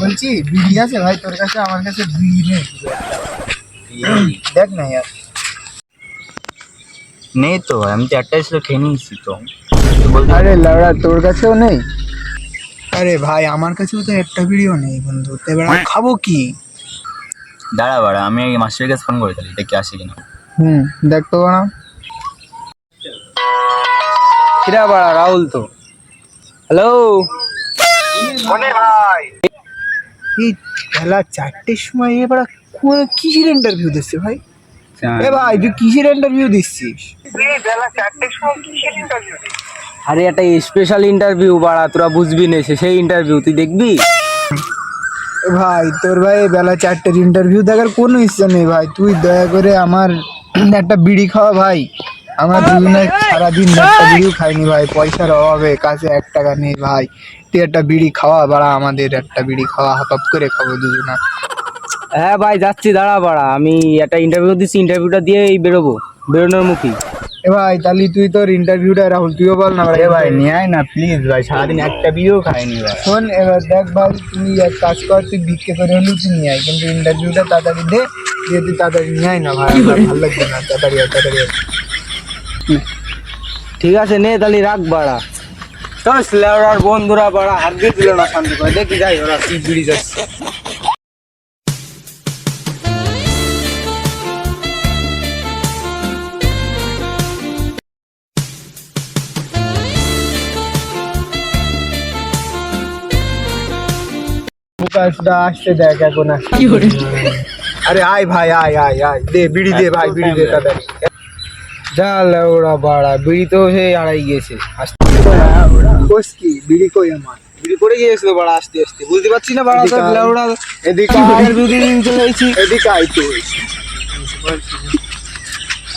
বলছি বিড়ি আছে ভাই তোর কাছে? আমার কাছে বিড়ি নেই। দেখ না यार। নেই তো ভাই, আমি 4টা ছিল খেয়ে নিয়েছি তো। আরে লাউড়া তোর কাছেও নেই? আরে ভাই আমার কাছেও তো একটা বিড়িও নেই বন্ধু, তো এবার খাবো কি? দাঁড়া বাড়া, আমি মাস্টারের কাছে ফোন করে তাহলে দেখি আসে কিনা। দেখ তো বাড়া। কিরা বাড়া, রাহুল তো। হ্যালো ভাই এই বেলা 4টের সময় এবার কিসের ইন্টারভিউ দিচ্ছে ভাই? এ ভাই তুই কিসের ইন্টারভিউ দিচ্ছিস? বেলা 4টের সময় কিসের ইন্টারভিউ? আরে একটা স্পেশাল ইন্টারভিউ বাড়া, তোরা বুঝবি না, সেই ইন্টারভিউ তুই দেখবি। ভাই তোর ভাই বেলা 4টের ইন্টারভিউ দেখার কোনো ইচ্ছা নেই ভাই, তুই দয়া করে আমার একটা বিড়ি খাওয়া ভাই। আমরা দুজনে সারাদিন একটা বিড়িও খাইনি ভাই, পয়সার অভাবে, কাছে 1 টাকা নেই ভাই। তুই একটা বিড়ি খাওয়া বাড়া, আমাদের একটা বিড়ি খাওয়া, হপ করে খাবো দুজনা। হ্যাঁ ভাই যাচ্ছি, দাঁড়া বাড়া, আমি একটা ইন্টারভিউ দিচ্ছি, ইন্টারভিউটা দিয়ে এই বেরোবো, বেরোনোর মুখী। এ ভাই তাহলে তুই তোর ইন্টারভিউটা রাহুল তুইও বল না ভাই। এ ভাই নিয়ে আয় না প্লিজ ভাই, সারাদিন একটা বিয়েও খাইনি ভাই। শোন এবার দেখ ভাই, তুই এক কাজ কর, তুই ভিক্ষে করে হলেও তুই নিয়ে আয়, কিন্তু ইন্টারভিউটা তাড়াতাড়ি দে, দিয়ে তুই তাড়াতাড়ি নিয়ে আয় না ভাই, আমার ভালো লাগবে না। তাড়াতাড়ি আয়, তাড়াতাড়ি আয়। ঠিক আছে নে তাহলে, রাখ বাড়া। চল লেওড়ার বন্ধুরা বাড়া হাত দিয়ে দিল না শান্তি করে, দেখি যাই ওরা কি বিড়ি যাচ্ছে। ফোকাসটা আসছে দেখ এখন আসছে। আরে আয় ভাই, আয় আয় আয়, দে বিড়ি দে ভাই, বিড়ি দে তাড়াতাড়ি। যা লেওড়া বাড়া, বিড়ি তো সেই আড়াই গিয়েছে। কোস কি বিড়ি কই আমার? বিড়ি পড়ে গিয়েছিল বাড়া, আসতে আসতে বুঝতে পারছি না বাড়া, তো লেওড়া এদিকে ইন্টারভিউ দিয়ে চলে যাচ্ছি। এদিকে আয় তুই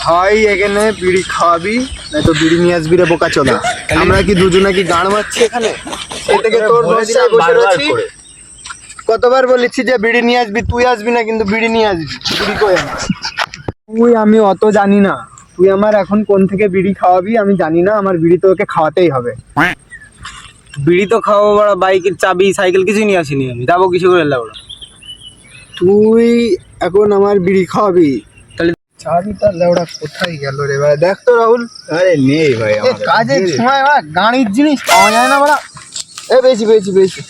ভাই, এখানে বিড়ি খাওয়াবি না তো বিড়ি নিয়ে আসবি রে বোকা চোদা। আমরা কি দুজনে কি গান মারছি এখানে? সে থেকে তোর ভরসায় বসে রয়েছি। কতবার বলেছি যে বিড়ি নিয়ে আসবি, তুই আসবি না, কিন্তু বিড়ি নিয়ে আসবি। বিড়ি কই আমার? তুই আমি অত জানি না, তুই আমার এখন কোন থেকে বিড়ি খাওয়াবি আমি জানি না, আমার বিড়ি তোকে খাওয়াতেই হবে। বিড়ি তো খাওয়া বাড়া, বাইকের চাবি সাইকেল কিছুই নিয়ে আসিনি আমি, যাবো কিছু করে লেওড়া। তুই এখন আমার বিড়ি খাওয়াবি, তাহলে চাবিটা লেওড়া কোথায় গেল রে ভাই? দেখ তো রাহুল। আরে নেই ভাই আমার কাছে। কাজের সময় বা গাড়ির জিনিস পাওয়া যায় না বড়া। এ বেশি বেশি বেশি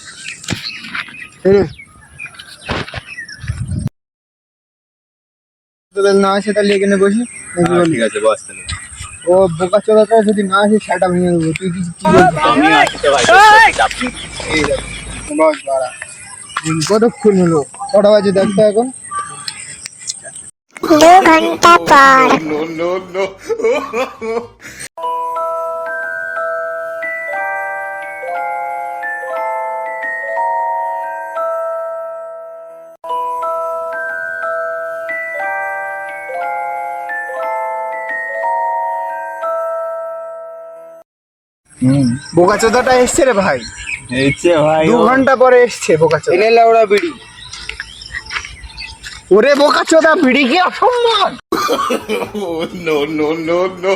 তোদের না আসে তাহলে এখানে বসি। ঠিক আছে বস তাহলে। ও বোকা চোদাটা যদি না আসে সেটা ভেঙে দেবো। তুই কি আমি আসি তো ভাই, আপনি বস বাড়া। কতক্ষণ হলো? কটা বাজে দেখতো এখন? 2 ঘন্টা পর। বোকা চোদাটা এসছে রে ভাই, এইছে ভাই 2 ঘন্টা পরে এসছে বোকা চোদা। এনে লেওড়া বিড়ি। ওরে বোকা চোদা, বিড়ি কি অসম্মান? No, no, no, no.